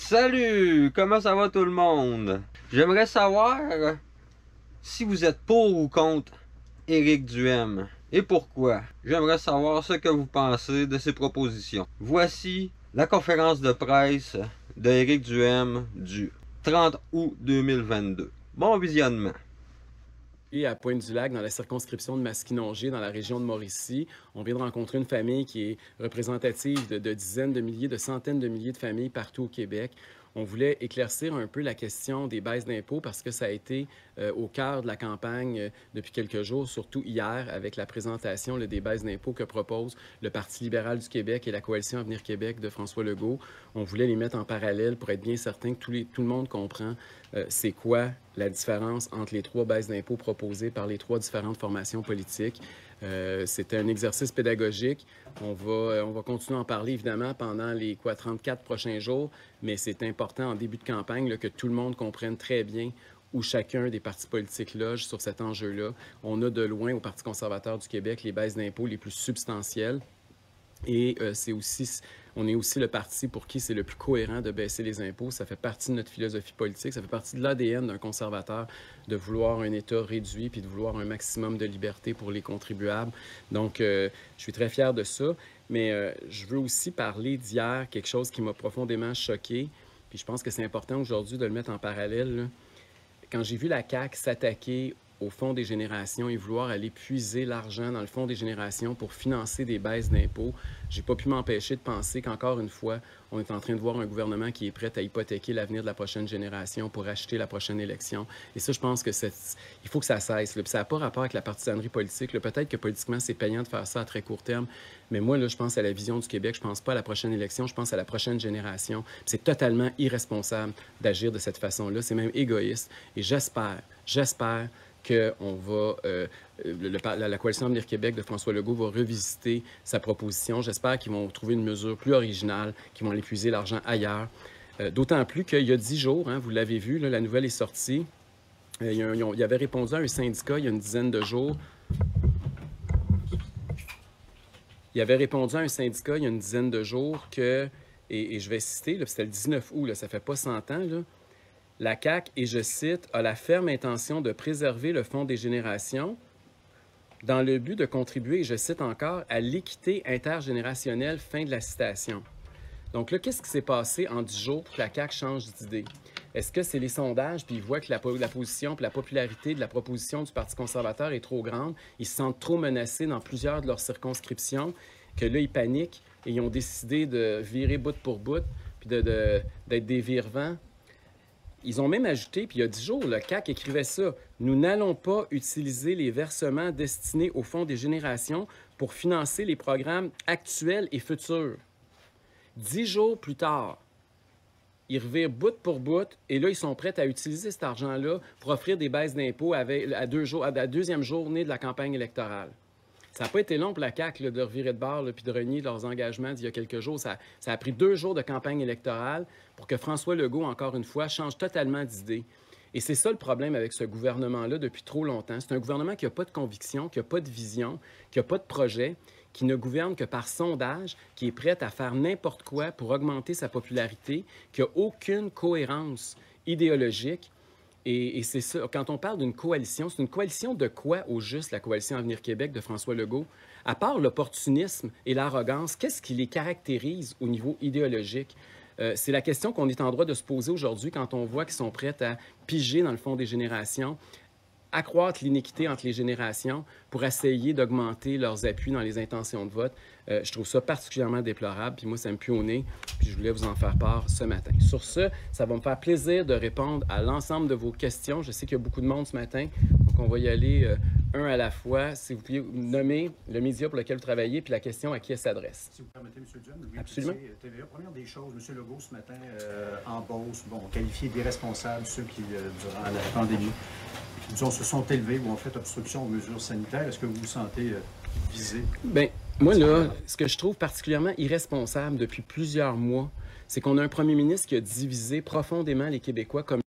Salut! Comment ça va tout le monde? J'aimerais savoir si vous êtes pour ou contre Éric Duhem et pourquoi. J'aimerais savoir ce que vous pensez de ses propositions. Voici la conférence de presse de Éric Duhem du 30 août 2022. Bon visionnement. Et à Pointe-du-Lac, dans la circonscription de Masquinongé, dans la région de Mauricie, on vient de rencontrer une famille qui est représentative de dizaines de milliers, de centaines de milliers de familles partout au Québec. On voulait éclaircir un peu la question des baisses d'impôts parce que ça a été au cœur de la campagne depuis quelques jours, surtout hier, avec la présentation des baisses d'impôts que propose le Parti libéral du Québec et la Coalition Avenir Québec de François Legault. On voulait les mettre en parallèle pour être bien certain que tout le monde comprend c'est quoi la différence entre les trois baisses d'impôts proposées par les trois différentes formations politiques. C'était un exercice pédagogique. On va continuer à en parler, évidemment, pendant les 34 prochains jours, mais c'est important en début de campagne là, que tout le monde comprenne très bien où chacun des partis politiques loge sur cet enjeu-là. On a de loin, au Parti conservateur du Québec, les baisses d'impôts les plus substantielles. Et on est aussi le parti pour qui c'est le plus cohérent de baisser les impôts. Ça fait partie de notre philosophie politique, ça fait partie de l'ADN d'un conservateur de vouloir un État réduit puis de vouloir un maximum de liberté pour les contribuables. Donc, je suis très fier de ça. Mais je veux aussi parler d'hier, quelque chose qui m'a profondément choqué. Puis je pense que c'est important aujourd'hui de le mettre en parallèle, là. Quand j'ai vu la CAQ s'attaquer au Fonds des générations et vouloir aller puiser l'argent dans le Fonds des générations pour financer des baisses d'impôts, j'ai pas pu m'empêcher de penser qu'encore une fois, on est en train de voir un gouvernement qui est prêt à hypothéquer l'avenir de la prochaine génération pour acheter la prochaine élection. Et ça, je pense que il faut que ça cesse. Là. Puis ça n'a pas rapport avec la partisanerie politique. Peut-être que politiquement, c'est payant de faire ça à très court terme, mais moi, là, je pense à la vision du Québec. Je pense pas à la prochaine élection, je pense à la prochaine génération. Puis c'est totalement irresponsable d'agir de cette façon-là. C'est même égoïste. Et j'espère que la Coalition Avenir Québec de François Legault va revisiter sa proposition. J'espère qu'ils vont trouver une mesure plus originale, qu'ils vont aller puiser l'argent ailleurs. D'autant plus qu'il y a 10 jours, hein, vous l'avez vu, là, la nouvelle est sortie. Il avait répondu à un syndicat il y a une dizaine de jours. Il avait répondu à un syndicat il y a une dizaine de jours que, et je vais citer, c'était le 19 août, là, ça fait pas 100 ans, là, la CAQ, et je cite, a la ferme intention de préserver le Fonds des générations dans le but de contribuer, et je cite encore, à l'équité intergénérationnelle, fin de la citation. Donc là, qu'est-ce qui s'est passé en 10 jours pour que la CAQ change d'idée? Est-ce que c'est les sondages, puis ils voient que la position puis la popularité de la proposition du Parti conservateur est trop grande, ils se sentent trop menacés dans plusieurs de leurs circonscriptions, que là, ils paniquent et ils ont décidé de virer bout pour bout, puis d'être des vire-vents? Ils ont même ajouté, puis il y a 10 jours, le CAQ écrivait ça, « Nous n'allons pas utiliser les versements destinés au Fonds des générations pour financer les programmes actuels et futurs. » 10 jours plus tard, ils revirent bout pour bout, et là, ils sont prêts à utiliser cet argent-là pour offrir des baisses d'impôts à la deuxième journée de la campagne électorale. Ça n'a pas été long pour la CAQ là, de revirer de bord puis de renier leurs engagements d'il y a quelques jours. Ça a pris 2 jours de campagne électorale pour que François Legault, encore une fois, change totalement d'idée. Et c'est ça le problème avec ce gouvernement-là depuis trop longtemps. C'est un gouvernement qui n'a pas de conviction, qui n'a pas de vision, qui n'a pas de projet, qui ne gouverne que par sondage, qui est prêt à faire n'importe quoi pour augmenter sa popularité, qui n'a aucune cohérence idéologique. Et c'est ça, quand on parle d'une coalition, c'est une coalition de quoi, au juste, la Coalition Avenir Québec de François Legault? À part l'opportunisme et l'arrogance, qu'est-ce qui les caractérise au niveau idéologique? C'est la question qu'on est en droit de se poser aujourd'hui quand on voit qu'ils sont prêts à piger dans le Fonds des générations, accroître l'iniquité entre les générations pour essayer d'augmenter leurs appuis dans les intentions de vote. Je trouve ça particulièrement déplorable, puis moi, ça me pue au nez, puis je voulais vous en faire part ce matin. Sur ce, ça va me faire plaisir de répondre à l'ensemble de vos questions. Je sais qu'il y a beaucoup de monde ce matin, donc on va y aller un à la fois. Si vous pouviez nommer le média pour lequel vous travaillez, puis la question à qui elle s'adresse. Si vous permettez, M. Duhem, Absolument. TVA. Première des choses, M. Legault, ce matin, en Beauce, qualifié d'irresponsables ceux qui, durant la pandémie, disons, se sont élevés ou ont fait obstruction aux mesures sanitaires. Est-ce que vous vous sentez visé? Bien, moi, là, ce que je trouve particulièrement irresponsable depuis plusieurs mois, c'est qu'on a un premier ministre qui a divisé profondément les Québécois comme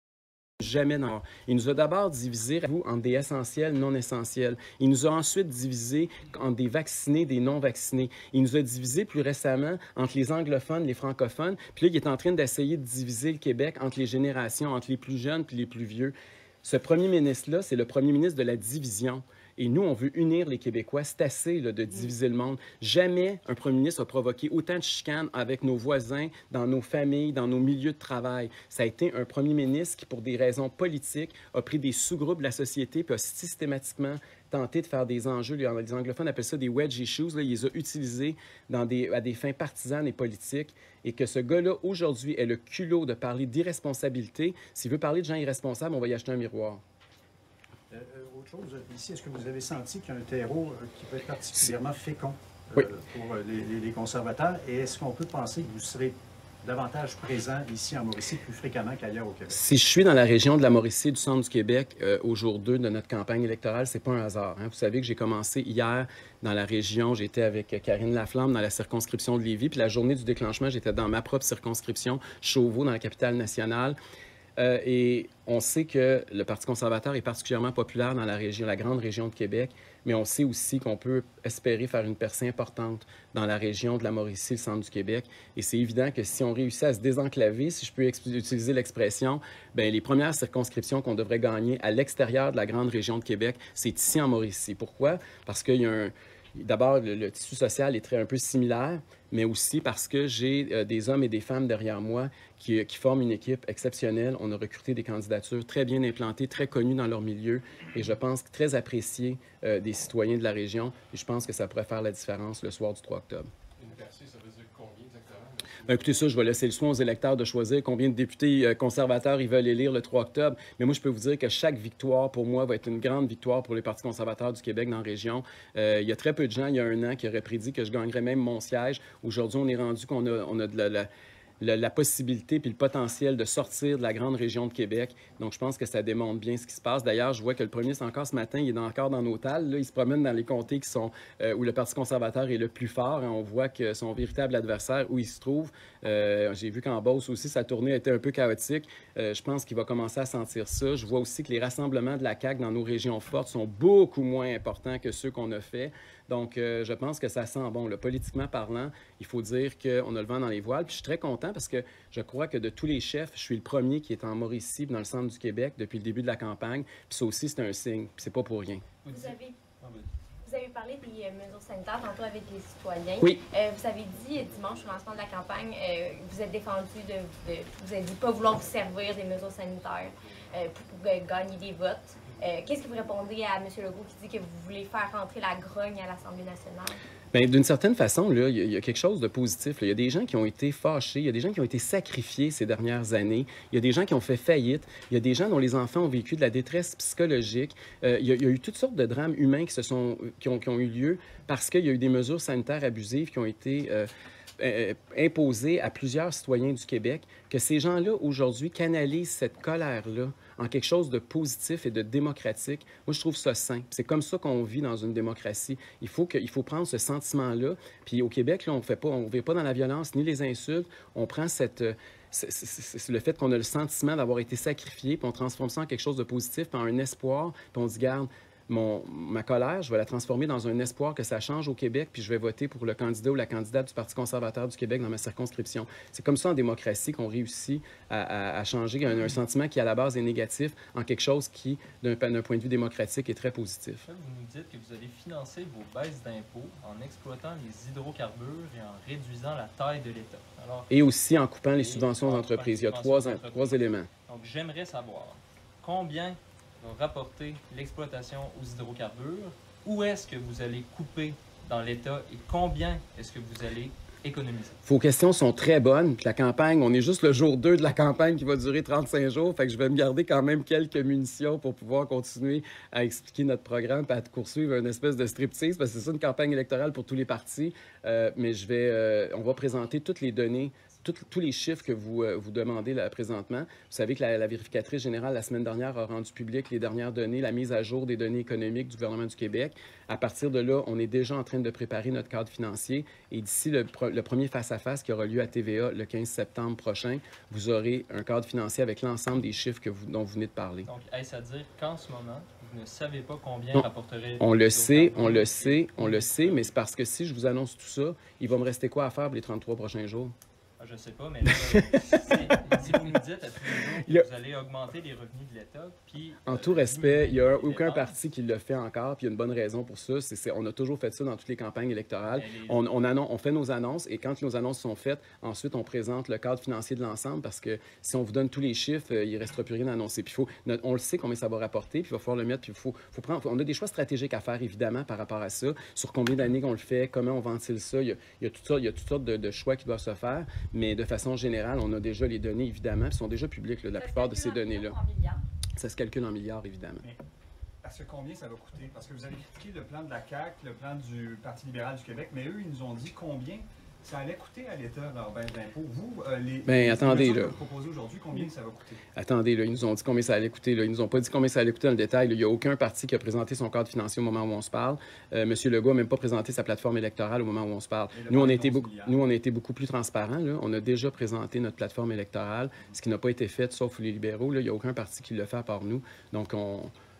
Jamais dans... Il nous a d'abord divisés en des essentiels, non essentiels. Il nous a ensuite divisés en des vaccinés, des non-vaccinés. Il nous a divisés plus récemment entre les anglophones, les francophones. Puis là, il est en train d'essayer de diviser le Québec entre les générations, entre les plus jeunes puis les plus vieux. Ce premier ministre-là, c'est le premier ministre de la division. Et nous, on veut unir les Québécois. C'est assez là, de diviser le monde. Jamais un premier ministre a provoqué autant de chicanes avec nos voisins, dans nos familles, dans nos milieux de travail. Ça a été un premier ministre qui, pour des raisons politiques, a pris des sous-groupes de la société puis a systématiquement tenté de faire des enjeux. Les anglophones appellent ça des wedge issues. Là, il les a utilisés à des fins partisanes et politiques. Et que ce gars-là, aujourd'hui, ait le culot de parler d'irresponsabilité. S'il veut parler de gens irresponsables, on va y acheter un miroir. Autre chose, ici, est-ce que vous avez senti qu'il y a un terreau qui peut être particulièrement fécond oui. pour les conservateurs? Et est-ce qu'on peut penser que vous serez davantage présent ici en Mauricie plus fréquemment qu'ailleurs au Québec? Si je suis dans la région de la Mauricie, du centre du Québec, au jour 2 de notre campagne électorale, c'est pas un hasard. Hein? Vous savez que j'ai commencé hier dans la région. J'étais avec Karine Laflamme dans la circonscription de Lévis. Puis la journée du déclenchement, j'étais dans ma propre circonscription, Chauveau, dans la capitale nationale. Et on sait que le Parti conservateur est particulièrement populaire dans la région, la grande région de Québec, mais on sait aussi qu'on peut espérer faire une percée importante dans la région de la Mauricie, le centre du Québec. Et c'est évident que si on réussit à se désenclaver, si je peux utiliser l'expression, bien, les premières circonscriptions qu'on devrait gagner à l'extérieur de la grande région de Québec, c'est ici en Mauricie. Pourquoi? Parce qu'il y a un... D'abord, le tissu social est un peu similaire, mais aussi parce que j'ai des hommes et des femmes derrière moi qui forment une équipe exceptionnelle. On a recruté des candidatures très bien implantées, très connues dans leur milieu et je pense très appréciées des citoyens de la région. Et je pense que ça pourrait faire la différence le soir du 3 octobre. Une percée, ça veut dire combien exactement? Bien, écoutez, ça, je vais laisser le soin aux électeurs de choisir combien de députés conservateurs ils veulent élire le 3 octobre. Mais moi, je peux vous dire que chaque victoire, pour moi, va être une grande victoire pour les partis conservateurs du Québec dans la région. Il y a très peu de gens, il y a un an, qui auraient prédit que je gagnerais même mon siège. Aujourd'hui, on est rendu qu'on a de la possibilité puis le potentiel de sortir de la grande région de Québec. Donc, je pense que ça démontre bien ce qui se passe. D'ailleurs, je vois que le premier ministre, encore ce matin, il est encore dans nos tales. Là, il se promène dans les comtés qui sont, où le Parti conservateur est le plus fort. On voit que son véritable adversaire, où il se trouve, j'ai vu qu'en Beauce aussi, sa tournée a été un peu chaotique. Je pense qu'il va commencer à sentir ça. Je vois aussi que les rassemblements de la CAQ dans nos régions fortes sont beaucoup moins importants que ceux qu'on a faits. Donc, je pense que ça sent bon. Là, politiquement parlant, il faut dire qu'on a le vent dans les voiles. Puis je suis très content parce que je crois que de tous les chefs, je suis le premier qui est en Mauricie, dans le centre du Québec, depuis le début de la campagne. Puis ça aussi, c'est un signe. Puis c'est pas pour rien. Vous avez parlé des mesures sanitaires tantôt avec les citoyens. Oui. Vous avez dit dimanche au lancement de la campagne, vous êtes défendu vous avez dit pas vouloir vous servir des mesures sanitaires pour gagner des votes. Qu'est-ce que vous répondez à M. Legault qui dit que vous voulez faire rentrer la grogne à l'Assemblée nationale? Bien, d'une certaine façon, là, il y a quelque chose de positif. Là. Il y a des gens qui ont été fâchés, il y a des gens qui ont été sacrifiés ces dernières années, il y a des gens qui ont fait faillite, il y a des gens dont les enfants ont vécu de la détresse psychologique. Il y a eu toutes sortes de drames humains qui ont eu lieu parce qu'il y a eu des mesures sanitaires abusives qui ont été imposées à plusieurs citoyens du Québec, que ces gens-là, aujourd'hui, canalisent cette colère-là en quelque chose de positif et de démocratique. Moi, je trouve ça sain. C'est comme ça qu'on vit dans une démocratie. Il faut prendre ce sentiment-là. Puis au Québec, là, on ne vit pas dans la violence ni les insultes. On prend c'est le fait qu'on a le sentiment d'avoir été sacrifié, puis on transforme ça en quelque chose de positif, puis en un espoir, puis on se garde. Ma colère, je vais la transformer dans un espoir que ça change au Québec, puis je vais voter pour le candidat ou la candidate du Parti conservateur du Québec dans ma circonscription. C'est comme ça en démocratie qu'on réussit à changer un sentiment qui, à la base, est négatif en quelque chose qui, d'un point de vue démocratique, est très positif. Vous nous dites que vous allez financer vos baisses d'impôts en exploitant les hydrocarbures et en réduisant la taille de l'État. Et aussi en coupant les subventions aux entreprises. Il y a trois éléments. Donc, j'aimerais savoir combien va rapporter l'exploitation aux hydrocarbures, où est-ce que vous allez couper dans l'État et combien est-ce que vous allez économiser? Vos questions sont très bonnes. Puis la campagne, on est juste le jour 2 de la campagne qui va durer 35 jours. Fait que je vais me garder quand même quelques munitions pour pouvoir continuer à expliquer notre programme et à poursuivre une espèce de striptease, parce que c'est ça une campagne électorale pour tous les partis. Mais on va présenter toutes les données tous les chiffres que vous demandez là, présentement. Vous savez que la vérificatrice générale, la semaine dernière, a rendu public les dernières données, la mise à jour des données économiques du gouvernement du Québec. À partir de là, on est déjà en train de préparer notre cadre financier. Et d'ici le premier face-à-face qui aura lieu à TVA le 15 septembre prochain, vous aurez un cadre financier avec l'ensemble des chiffres dont vous venez de parler. Donc, est-ce à dire qu'en ce moment, vous ne savez pas combien Non. rapporterait... On le sait, mais c'est parce que si je vous annonce tout ça, il va me rester quoi à faire pour les 33 prochains jours? Ah, je sais pas, mais là, si vous nous dites à tous les jours que vous allez augmenter les revenus de l'État, puis... En tout respect, il n'y a aucun parti qui le fait encore, puis il y a une bonne raison pour ça. On a toujours fait ça dans toutes les campagnes électorales. On fait nos annonces, et quand nos annonces sont faites, ensuite, on présente le cadre financier de l'ensemble, parce que si on vous donne tous les chiffres, il ne restera plus rien à annoncer. Puis on le sait combien ça va rapporter, puis il va falloir le mettre, puis on a des choix stratégiques à faire, évidemment, par rapport à ça, sur combien d'années qu'on le fait, comment on ventile ça. Il y a toutes sortes de choix qui doivent se faire. Mais de façon générale, on a déjà les données, évidemment, qui sont déjà publiques, là, la plupart de ces données-là. Ça se calcule en milliards, évidemment. Mais parce que combien ça va coûter? Parce que vous avez critiqué le plan de la CAQ, le plan du Parti libéral du Québec, mais eux, ils nous ont dit combien ça allait coûter à l'État, leur baisse d'impôts. Vous, les attendez, là. que vous proposez aujourd'hui, combien ça va coûter? Attendez, là, ils nous ont dit combien ça allait coûter. Là. Ils nous ont pas dit combien ça allait coûter dans le détail. Là. Il n'y a aucun parti qui a présenté son cadre financier au moment où on se parle. M. Legault n'a même pas présenté sa plateforme électorale au moment où on se parle. Nous, on a été beaucoup plus transparents. Là. On a déjà présenté notre plateforme électorale, ce qui n'a pas été fait, sauf les libéraux. Là. Il n'y a aucun parti qui le fait à part nous. Donc,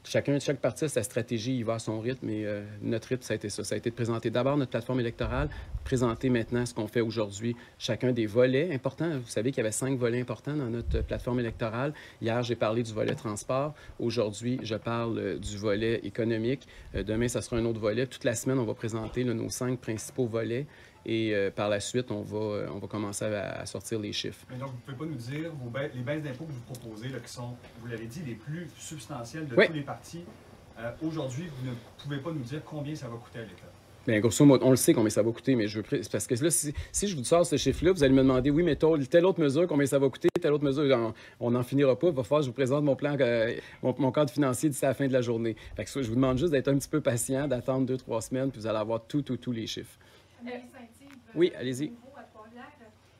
chaque parti a sa stratégie, il va à son rythme, et notre rythme, ça a été ça. Ça a été de présenter d'abord notre plateforme électorale, présenter maintenant ce qu'on fait aujourd'hui, chacun des volets importants. Vous savez qu'il y avait 5 volets importants dans notre plateforme électorale. Hier, j'ai parlé du volet transport. Aujourd'hui, je parle du volet économique. Demain, ça sera un autre volet. Toute la semaine, on va présenter là, nos 5 principaux volets. Et par la suite, on va commencer à sortir les chiffres. Mais donc, vous ne pouvez pas nous dire les baisses d'impôts que vous proposez, là, qui sont, vous l'avez dit, les plus substantielles de tous les partis. Aujourd'hui, vous ne pouvez pas nous dire combien ça va coûter à l'État. Bien, grosso modo, on le sait combien ça va coûter, mais parce que là, si je vous sors ce chiffre-là, vous allez me demander, oui, mais telle autre mesure, combien ça va coûter, telle autre mesure, on n'en finira pas. Il va falloir que je vous présente mon plan, mon cadre financier d'ici à la fin de la journée. Fait que je vous demande juste d'être un petit peu patient, d'attendre 2-3 semaines, puis vous allez avoir tous les chiffres. Oui, allez-y.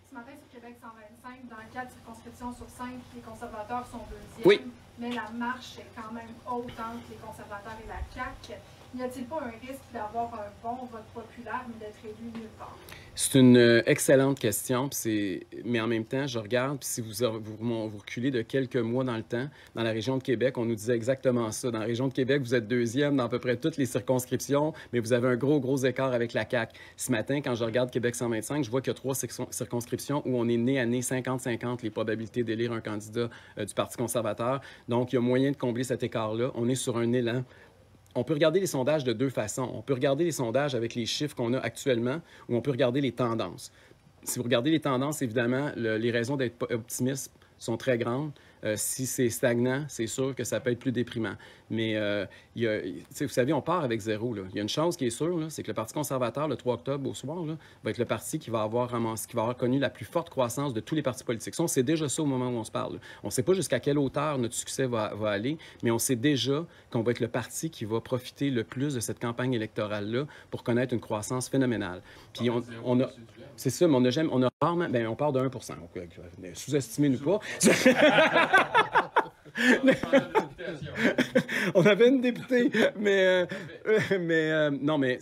Ce matin, sur Québec 125, dans 4 circonscriptions sur 5, les conservateurs sont deuxièmes. Oui. Mais la marche est quand même haute entre les conservateurs et la CAQ. N'y a-t-il pas un risque d'avoir un bon vote populaire, mais d'être élu nulle part? C'est une excellente question, mais en même temps, je regarde, puis si vous reculez de quelques mois dans le temps, dans la région de Québec, on nous disait exactement ça. Dans la région de Québec, vous êtes deuxième dans à peu près toutes les circonscriptions, mais vous avez un gros écart avec la CAQ. Ce matin, quand je regarde Québec 125, je vois qu'il y a 3 circonscriptions où on est nez à nez 50-50 les probabilités d'élire un candidat du Parti conservateur. Donc, il y a moyen de combler cet écart-là. On est sur un élan. On peut regarder les sondages de 2 façons. On peut regarder les sondages avec les chiffres qu'on a actuellement, ou on peut regarder les tendances. Si vous regardez les tendances, évidemment, les raisons d'être optimiste sont très grandes. Si c'est stagnant, c'est sûr que ça peut être plus déprimant. Mais vous savez, on part avec 0. Là. Il y a une chose qui est sûre, c'est que le Parti conservateur, le 3 octobre au soir, là, va être le parti qui va avoir connu la plus forte croissance de tous les partis politiques. Ça, on sait déjà ça au moment où on se parle. Là. On ne sait pas jusqu'à quelle hauteur notre succès va aller, mais on sait déjà qu'on va être le parti qui va profiter le plus de cette campagne électorale-là pour connaître une croissance phénoménale. Puis on a... C'est ça, mais on a rarement... Bien, on part de 1 %. Sous-estimez-nous pas. On avait une députée, mais non, mais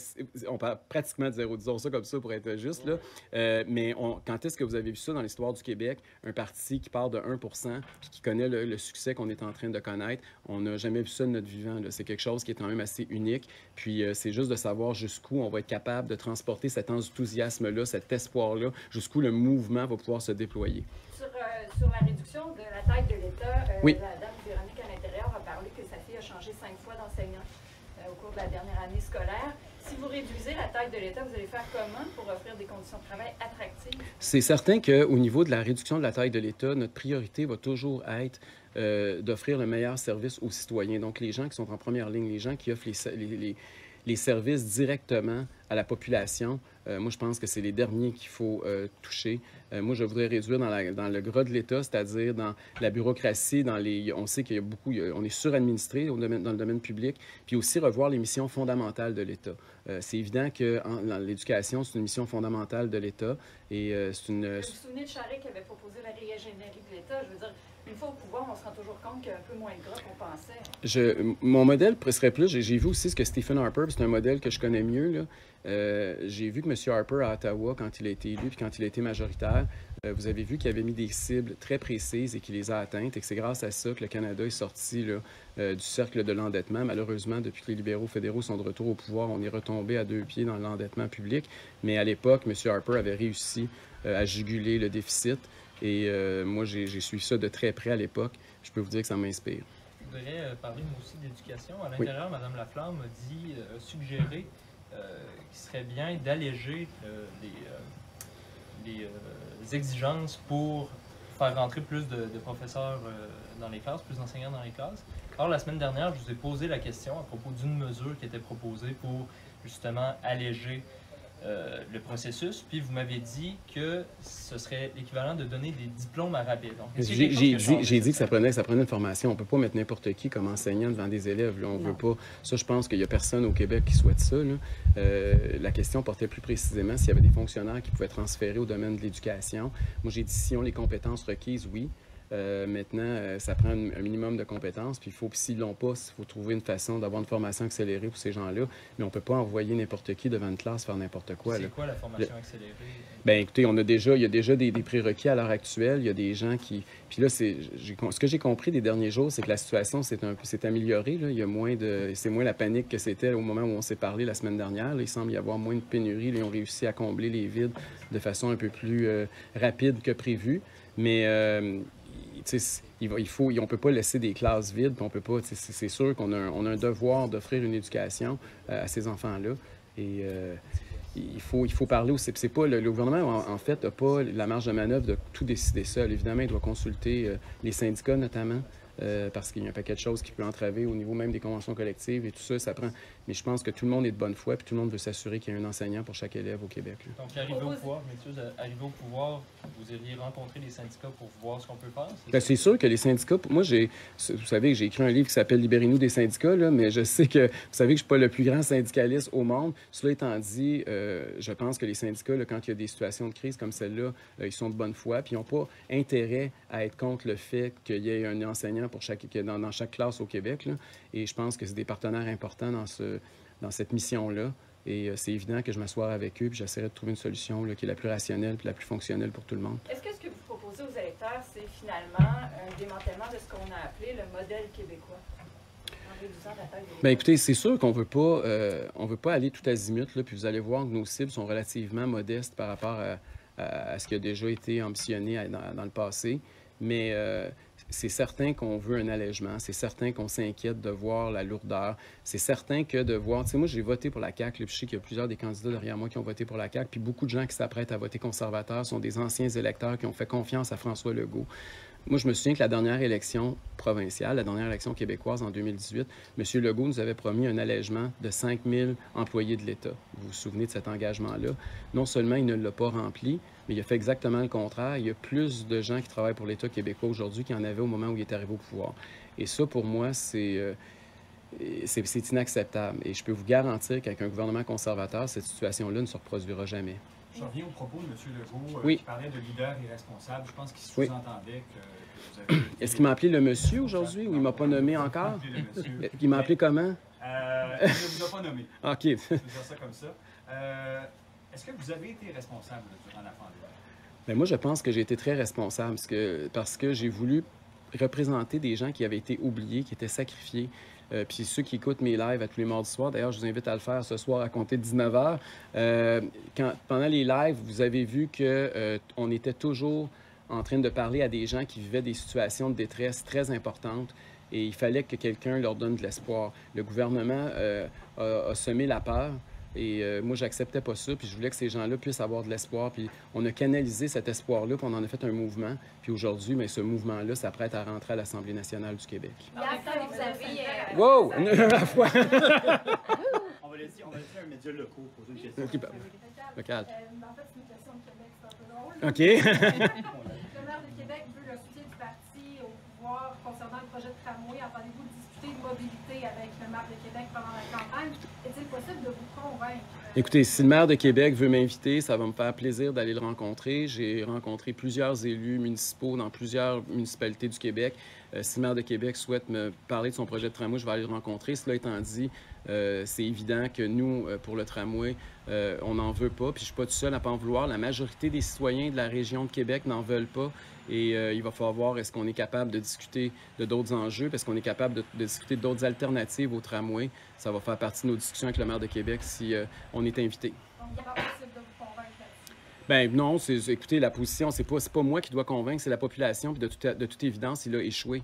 on parle pratiquement de 0, disons ça comme ça pour être juste. Là. Mais quand est-ce que vous avez vu ça dans l'histoire du Québec? Un parti qui part de 1 % puis qui connaît le succès qu'on est en train de connaître. On n'a jamais vu ça de notre vivant. C'est quelque chose qui est quand même assez unique. Puis c'est juste de savoir jusqu'où on va être capable de transporter cet enthousiasme-là, cet espoir-là, jusqu'où le mouvement va pouvoir se déployer. Sur la réduction de la taille de l'État, oui. La dame Véronique à l'intérieur a parlé que sa fille a changé 5 fois d'enseignant au cours de la dernière année scolaire. Si vous réduisez la taille de l'État, vous allez faire comment pour offrir des conditions de travail attractives? C'est certain qu'au niveau de la réduction de la taille de l'État, notre priorité va toujours être d'offrir le meilleur service aux citoyens. Donc, les gens qui sont en première ligne, les gens qui offrent les services directement à la population, moi, je pense que c'est les derniers qu'il faut toucher. Moi, je voudrais réduire dans le gras de l'État, c'est-à-dire dans la bureaucratie, on sait qu'il y a beaucoup, on est suradministré dans le domaine public, puis aussi revoir les missions fondamentales de l'État. C'est évident que l'éducation, c'est une mission fondamentale de l'État et c'est une... Vous vous souvenez de Charest qui avait proposé la régénérie de l'État? Je veux dire, une fois au pouvoir, on se rend toujours compte qu'il y a un peu moins de gras qu'on pensait. Mon modèle serait plus... J'ai vu aussi ce que Stephen Harper, c'est un modèle que je connais mieux, là. J'ai vu que M. Harper à Ottawa, quand il a été élu puis quand il a été majoritaire, vous avez vu qu'il avait mis des cibles très précises et qu'il les a atteintes et que c'est grâce à ça que le Canada est sorti là, du cercle de l'endettement. Malheureusement, depuis que les libéraux fédéraux sont de retour au pouvoir, on est retombé à 2 pieds dans l'endettement public. Mais à l'époque, M. Harper avait réussi à juguler le déficit. Et moi, j'ai suivi ça de très près à l'époque. Je peux vous dire que ça m'inspire. Je voudrais parler moi aussi d'éducation. À l'intérieur, Mme Laflamme a suggéré qu'il serait bien d'alléger les exigences pour faire rentrer plus de professeurs dans les classes, plus d'enseignants dans les classes. Or, la semaine dernière, je vous ai posé la question à propos d'une mesure qui était proposée pour justement alléger le processus, puis vous m'avez dit que ce serait l'équivalent de donner des diplômes à rabais. J'ai dit que ça prenait une formation. On ne peut pas mettre n'importe qui comme enseignant devant des élèves. Là, on veut pas. Ça, je pense qu'il n'y a personne au Québec qui souhaite ça. La question portait plus précisément s'il y avait des fonctionnaires qui pouvaient transférer au domaine de l'éducation. Moi, j'ai dit si on les compétences requises, oui. Maintenant, ça prend un minimum de compétences, puis s'ils ne l'ont pas, il faut trouver une façon d'avoir une formation accélérée pour ces gens-là, mais on ne peut pas envoyer n'importe qui devant une classe faire n'importe quoi. C'est quoi la formation accélérée? Bien, écoutez, il y a déjà des prérequis à l'heure actuelle. Il y a des gens qui... Puis là, ce que j'ai compris des derniers jours, c'est que la situation s'est améliorée. Là. Il y a c'est moins la panique que c'était au moment où on s'est parlé la semaine dernière. Là, il semble y avoir moins de pénurie. Là, ils ont réussi à combler les vides de façon un peu plus rapide que prévu. Mais... on ne peut pas laisser des classes vides, on peut pas. C'est sûr qu'on a un devoir d'offrir une éducation à ces enfants-là. Et il faut parler aussi. C'est pas, le gouvernement, en fait, n'a pas la marge de manœuvre de tout décider seul. Évidemment, il doit consulter les syndicats, notamment, parce qu'il y a un paquet de choses qui peut entraver au niveau même des conventions collectives et tout ça, ça prend... Mais je pense que tout le monde est de bonne foi, puis tout le monde veut s'assurer qu'il y a un enseignant pour chaque élève au Québec. Là. Donc, arrivé au pouvoir, messieurs, arrivé au pouvoir, vous iriez rencontrer les syndicats pour voir ce qu'on peut faire? C'est sûr que les syndicats... Moi, vous savez que j'ai écrit un livre qui s'appelle « Libérez-nous des syndicats », là, mais je sais que... Vous savez que je ne suis pas le plus grand syndicaliste au monde. Cela étant dit, je pense que les syndicats, là, quand il y a des situations de crise comme celle-là, ils sont de bonne foi, puis ils n'ont pas intérêt à être contre le fait qu'il y ait un enseignant dans chaque classe au Québec. Là. Et je pense que c'est des partenaires importants dans cette mission-là. Et c'est évident que je m'assoirai avec eux puis j'essaierai de trouver une solution là, qui est la plus rationnelle puis la plus fonctionnelle pour tout le monde. Est-ce que ce que vous proposez aux électeurs, c'est finalement un démantèlement de ce qu'on a appelé le modèle québécois? En réduisant la taille des... Bien, écoutez, c'est sûr qu'on ne veut pas aller tout azimut, là, puis vous allez voir que nos cibles sont relativement modestes par rapport à ce qui a déjà été ambitionné dans le passé. Mais c'est certain qu'on veut un allègement. C'est certain qu'on s'inquiète de voir la lourdeur. C'est certain que de voir... Tu sais, moi, j'ai voté pour la CAQ. Là, puis je sais qu'il y a plusieurs des candidats derrière moi qui ont voté pour la CAQ. Puis beaucoup de gens qui s'apprêtent à voter conservateur sont des anciens électeurs qui ont fait confiance à François Legault. Moi, je me souviens que la dernière élection provinciale, la dernière élection québécoise en 2018, M. Legault nous avait promis un allègement de 5 000 employés de l'État. Vous vous souvenez de cet engagement-là? Non seulement il ne l'a pas rempli, mais il a fait exactement le contraire. Il y a plus de gens qui travaillent pour l'État québécois aujourd'hui qu'il y en avait au moment où il est arrivé au pouvoir. Et ça, pour moi, c'est inacceptable. Et je peux vous garantir qu'avec un gouvernement conservateur, cette situation-là ne se reproduira jamais. Je reviens au propos de M. Legault oui. qui parlait de leader irresponsable. Je pense qu'il sous-entendait que vous avez... Est-ce qu'il m'a appelé le monsieur aujourd'hui ou il ne m'a pas nommé encore? Il m'a appelé comment? Il ne vous a pas nommé. OK. Je vais dire ça comme ça. Est-ce que vous avez été responsable durant la pandémie? Bien, moi, je pense que j'ai été très responsable parce que j'ai voulu représenter des gens qui avaient été oubliés, qui étaient sacrifiés. Puis ceux qui écoutent mes lives à tous les mardis soirs, d'ailleurs, je vous invite à le faire ce soir à compter de 19h. Pendant les lives, vous avez vu qu'on était toujours en train de parler à des gens qui vivaient des situations de détresse très importantes et il fallait que quelqu'un leur donne de l'espoir. Le gouvernement a semé la peur. Et moi, j'acceptais pas ça, puis je voulais que ces gens-là puissent avoir de l'espoir. Puis on a canalisé cet espoir-là, puis on en a fait un mouvement. Puis aujourd'hui, mais ce mouvement-là s'apprête à rentrer à l'Assemblée nationale du Québec. Hier, vous avez... Wow! Une heure à la fois! va laisser un média local poser une question. Okay, local. En fait, c'est une question de Québec, c'est un peu drôle. OK. Le maire de Québec veut le soutien du parti au pouvoir concernant le projet de tramway. Entendez-vous discuter de mobilité avec le maire de Québec pendant la campagne? Est-il possible de vous convaincre? Écoutez, si le maire de Québec veut m'inviter, ça va me faire plaisir d'aller le rencontrer. J'ai rencontré plusieurs élus municipaux dans plusieurs municipalités du Québec. Si le maire de Québec souhaite me parler de son projet de tramway, je vais aller le rencontrer. Cela étant dit, c'est évident que nous, pour le tramway, on n'en veut pas. Puis je ne suis pas tout seul à ne pas en vouloir. La majorité des citoyens de la région de Québec n'en veulent pas. Et il va falloir voir est-ce qu'on est capable de discuter de d'autres enjeux, parce qu'on est capable de discuter d'autres alternatives au tramway. Ça va faire partie de nos discussions avec le maire de Québec si on est invité. Donc, il n'est pas possible de vous convaincre là-dessus? Bien non, écoutez, la position, c'est pas moi qui dois convaincre, c'est la population. Puis de toute évidence, il a échoué.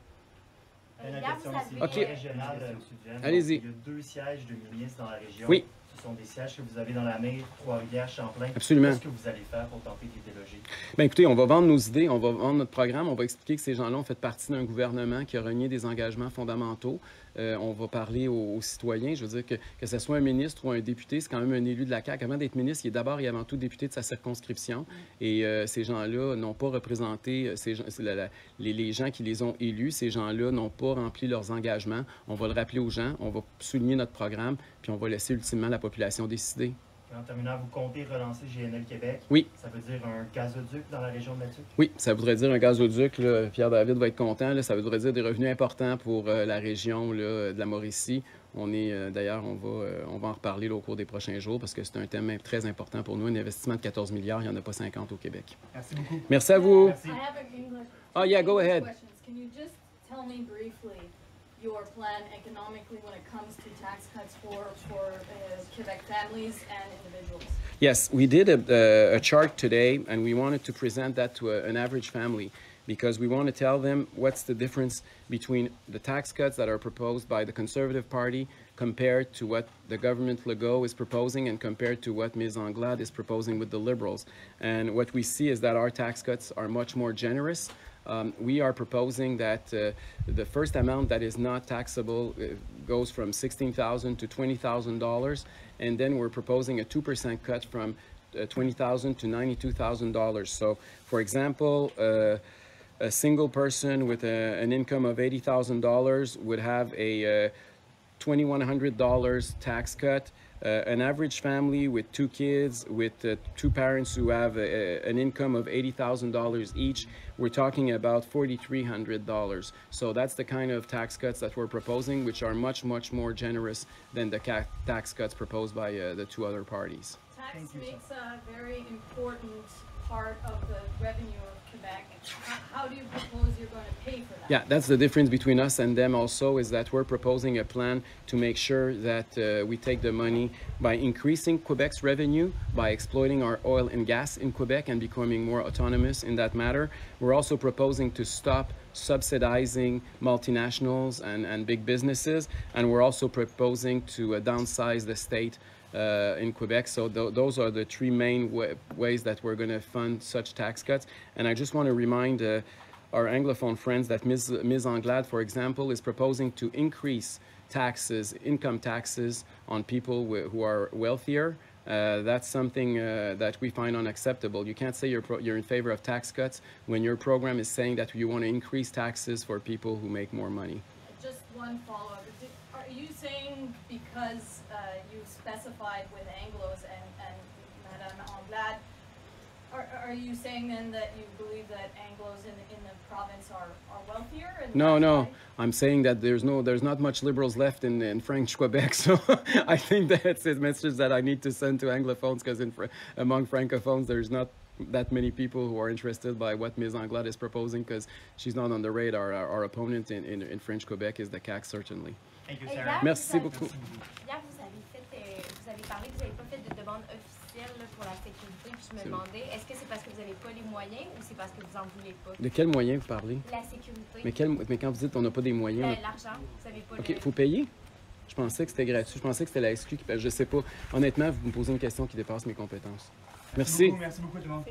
Une question ici, OK. régionale, Allez-y. Il y a 2 sièges de ministres dans la région. Oui. Ce sont des sièges que vous avez dans la mer, Trois-Rivières, Champlain. Absolument. Qu'est-ce que vous allez faire pour tenter de les déloger? Bien, écoutez, on va vendre nos idées, on va vendre notre programme, on va expliquer que ces gens-là ont fait partie d'un gouvernement qui a renié des engagements fondamentaux. On va parler aux citoyens. Je veux dire que ce soit un ministre ou un député, c'est quand même un élu de la CAQ. Avant d'être ministre, il est d'abord et avant tout député de sa circonscription. Et ces gens-là n'ont pas représenté les gens qui les ont élus. Ces gens-là n'ont pas rempli leurs engagements. On va le rappeler aux gens, on va souligner notre programme, puis on va laisser ultimement la population décider. En terminant, vous comptez relancer GNL Québec? Oui. Ça veut dire un gazoduc dans la région de la Tuque? Oui, ça voudrait dire un gazoduc. Là, Pierre-David va être content. Là, ça voudrait dire des revenus importants pour la région là, de la Mauricie. D'ailleurs, on va en reparler là, au cours des prochains jours parce que c'est un thème très important pour nous. Un investissement de 14 milliards, il n'y en a pas 50 au Québec. Merci beaucoup. Merci à vous. Merci. I have a English. Oh, yeah, go ahead. Questions. Can you just tell me briefly your plan economically when it comes to tax cuts for Quebec families and individuals? Yes, we did a chart today, and we wanted to present that to an average family because we want to tell them what's the difference between the tax cuts that are proposed by the Conservative Party compared to what the government Legault is proposing and compared to what Ms. Anglade is proposing with the Liberals. And what we see is that our tax cuts are much more generous. We are proposing that the first amount that is not taxable goes from $16,000 to $20,000, and then we're proposing a 2% cut from $20,000 to $92,000. So, for example, a single person with an income of $80,000 would have a $2,100 tax cut. An average family with 2 kids, with 2 parents who have an income of $80,000 each, we're talking about $4,300. So that's the kind of tax cuts that we're proposing, which are much, much more generous than the tax cuts proposed by the 2 other parties. Tax makes a very important part of the revenue of Quebec. How do you propose you're going to pay for that? Yeah, that's the difference between us and them also, is that we're proposing a plan to make sure that we take the money by increasing Quebec's revenue, by exploiting our oil and gas in Quebec and becoming more autonomous in that matter. We're also proposing to stop subsidizing multinationals and big businesses, and we're also proposing to downsize the state in Quebec. So those are the 3 main ways that we're going to fund such tax cuts. And I just want to remind our Anglophone friends that Ms. Anglade, for example, is proposing to increase taxes, income taxes on people who are wealthier. That's something that we find unacceptable. You can't say you're in favor of tax cuts when your program is saying that you want to increase taxes for people who make more money. Just one follow-up. Are you saying because you specified with Anglos and Madame Anglade, are you saying then that you believe that Anglos in the province are wealthier? And no. I'm saying that there's not much liberals left in French Quebec, so I think that's a message that I need to send to Anglophones, because among Francophones there's not that many people who are interested by what Ms. Anglade is proposing, because she's not on the radar. Our opponent in French Quebec is the CAQ, certainly. Thank you, Sarah. Merci beaucoup. Hier, vous avez parlé que vous n'avez pas fait de demande officielle là, pour la sécurité. Puis je me demandais, est-ce que c'est parce que vous n'avez pas les moyens ou c'est parce que vous n'en voulez pas? De quels moyens vous parlez? La sécurité. Mais quand vous dites on n'a pas des moyens... L'argent, vous n'avez pas OK, il faut payer? Je pensais que c'était gratuit. Je pensais que c'était la SQ qui paye. Je sais pas. Honnêtement, vous me posez une question qui dépasse mes compétences. Merci. Merci beaucoup tout le monde.